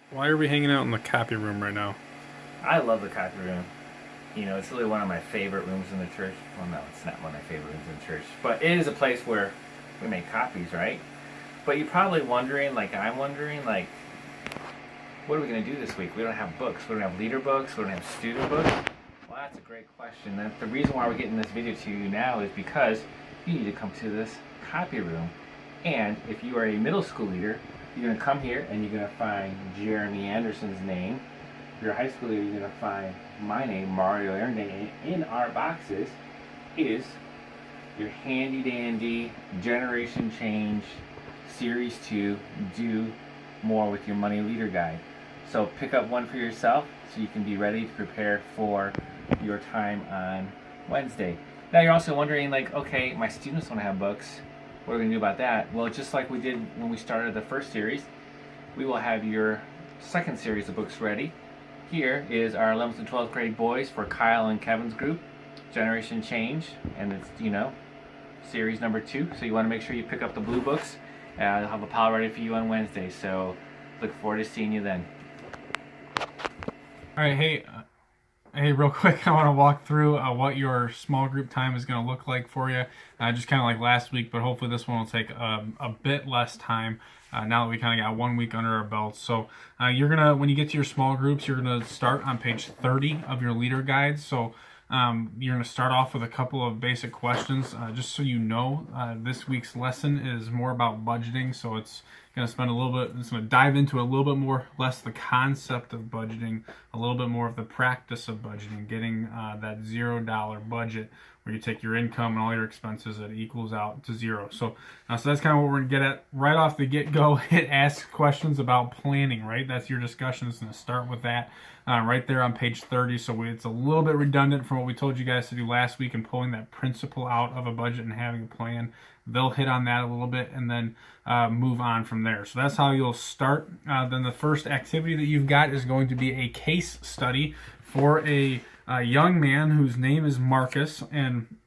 Why are we hanging out in the copy room right now? I love the copy room. You know, it's really one of my favorite rooms in the church. Well, no, it's not one of my favorite rooms in the church, but it is a place where we make copies, right? But you're probably wondering, like I'm wondering, like, what are we going to do this week? We don't have books. We don't have leader books. We don't have student books. Well, that's a great question. And the reason why we're getting this video to you now is because you need to come to this copy room. And if you are a middle school leader, you're going to come here and you're going to find Jeremy Anderson's name. If you're a high school leader, you're going to find my name, Mario Arendane. And in our boxes is your handy dandy Generation Change Series 2 Do More with Your Money Leader Guide. So pick up one for yourself so you can be ready to prepare for your time on Wednesday. Now you're also wondering, like, okay, my students don't have books. What are we going to do about that? Well, just like we did when we started the first series, we will have your second series of books ready. Here is our 11th and 12th grade boys for Kyle and Kevin's group, Generation Change, and it's, series number 2. So you want to make sure you pick up the blue books. I'll have a pile ready for you on Wednesday, so look forward to seeing you then. All right, hey, real quick, I want to walk through what your small group time is going to look like for you. Just kind of like last week, but hopefully this one will take a bit less time. Now that we kind of got 1 week under our belts. So you're gonna, when you get to your small groups, you're gonna start on page 30 of your leader guide. So you're gonna start off with a couple of basic questions, just so you know. This week's lesson is more about budgeting, so it's gonna spend a little bit. It's gonna dive into a little bit more, less the concept of budgeting, a little bit more of the practice of budgeting, getting that $0 budget where you take your income and all your expenses, it equals out to zero. So that's kind of what we're gonna get at right off the get-go. It asks questions about planning, right? That's your discussion. It's gonna start with that right there on page 30. So it's a little bit redundant from what we told you guys to do last week in pulling that principle out of a budget and having a plan. They'll hit on that a little bit and then move on from there. So that's how you'll start. Then the first activity that you've got is going to be a case study for a young man whose name is Marcus, and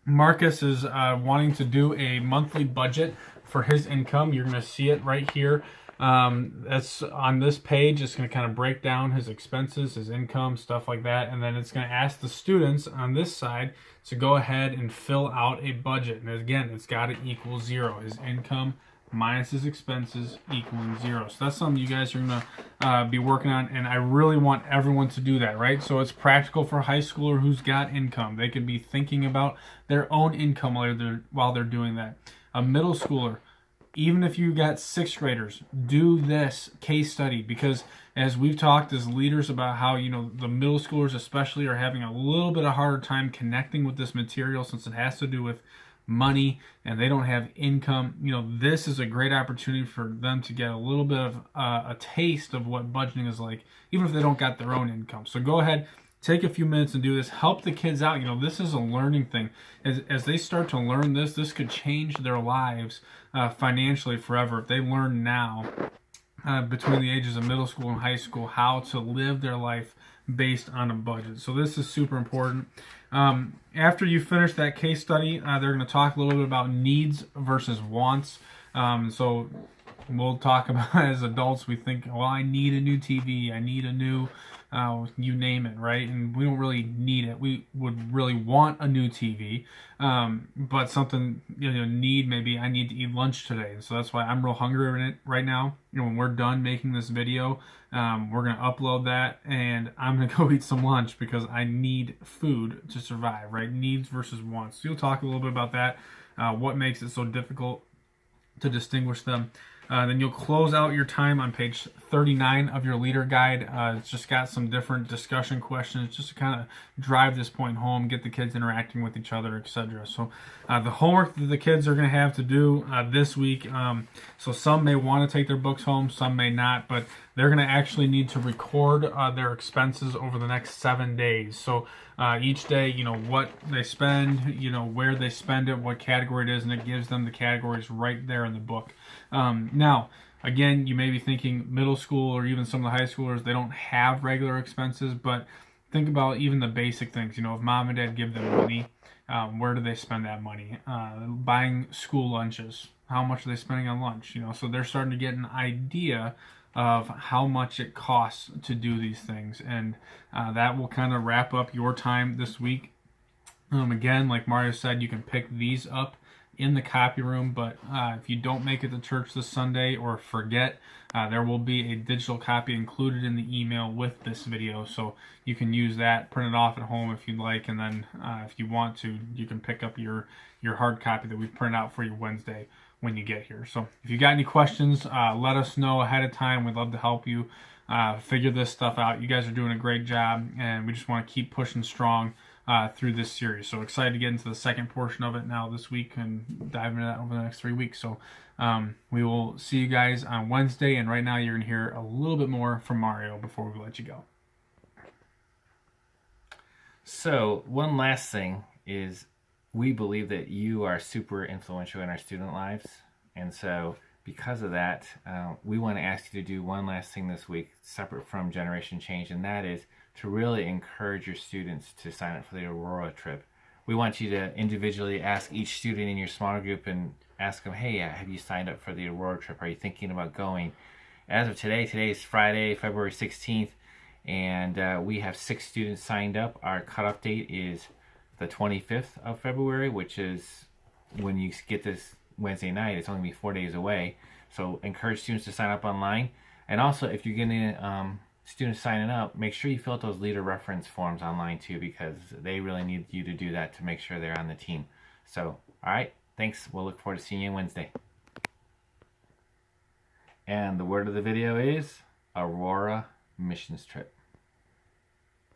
Marcus is wanting to do a monthly budget for his income. You're going to see it right here. That's on this page. It's going to kind of break down his expenses, his income, stuff like that, and then it's going to ask the students on this side to go ahead and fill out a budget. And again, it's got to equal zero. His income minus his expenses equaling zero. So that's something you guys are going to be working on, and I really want everyone to do that, right? So it's practical for a high schooler who's got income. They could be thinking about their own income while they're doing that. A middle schooler, even if you got sixth graders, do this case study, because as we've talked as leaders about how, the middle schoolers especially are having a little bit of harder time connecting with this material since it has to do with money and they don't have income. This is a great opportunity for them to get a little bit of a taste of what budgeting is like, even if they don't got their own income. So go ahead, take a few minutes and do this. Help the kids out. This is a learning thing. As they start to learn this could change their lives financially forever if they learn now, between the ages of middle school and high school, how to live their life based on a budget. So this is super important. After you finish that case study, they're going to talk a little bit about needs versus wants. So we'll talk about, as adults, we think, well, I need a new TV, I need a new, you name it, right? And we don't really need it. We would really want a new TV, but something, need, maybe I need to eat lunch today. So that's why I'm real hungry right now. When we're done making this video, we're going to upload that and I'm going to go eat some lunch because I need food to survive, right? Needs versus wants. So you'll talk a little bit about that, what makes it so difficult to distinguish them. Then you'll close out your time on page 39 of your leader guide. It's just got some different discussion questions just to kind of drive this point home, get the kids interacting with each other, etc. So the homework that the kids are going to have to do this week, so some may want to take their books home, some may not, but they're going to actually need to record their expenses over the next 7 days. So each day, what they spend, where they spend it, what category it is, and it gives them the categories right there in the book. Now, again, you may be thinking middle school or even some of the high schoolers, they don't have regular expenses, but think about even the basic things. If mom and dad give them money, where do they spend that money? Buying school lunches. How much are they spending on lunch? So they're starting to get an idea of how much it costs to do these things. And that will kind of wrap up your time this week. Again, like Mario said, you can pick these up in the copy room, but if you don't make it to church this Sunday or forget, there will be a digital copy included in the email with this video, so you can use that, print it off at home if you'd like, and then if you want to, you can pick up your hard copy that we print out for you Wednesday when you get here. So if you got any questions, let us know ahead of time. We'd love to help you figure this stuff out. You guys are doing a great job, and we just want to keep pushing strong through this series. So excited to get into the second portion of it now this week and dive into that over the next 3 weeks. So we will see you guys on Wednesday, and right now you're going to hear a little bit more from Mario before we let you go. So one last thing is, we believe that you are super influential in our student lives, and so because of that, we want to ask you to do one last thing this week separate from Generation Change, and that is to really encourage your students to sign up for the Aurora trip. We want you to individually ask each student in your small group and ask them, hey, have you signed up for the Aurora trip? Are you thinking about going? As of today is Friday, February 16th, and we have 6 students signed up. Our cutoff date is the 25th of February, which is when you get this Wednesday night. It's only going to be 4 days away. So encourage students to sign up online. And also, if you're getting students signing up, make sure you fill out those leader reference forms online too, because they really need you to do that to make sure they're on the team. So, all right, thanks. We'll look forward to seeing you Wednesday. And the word of the video is Aurora Missions Trip.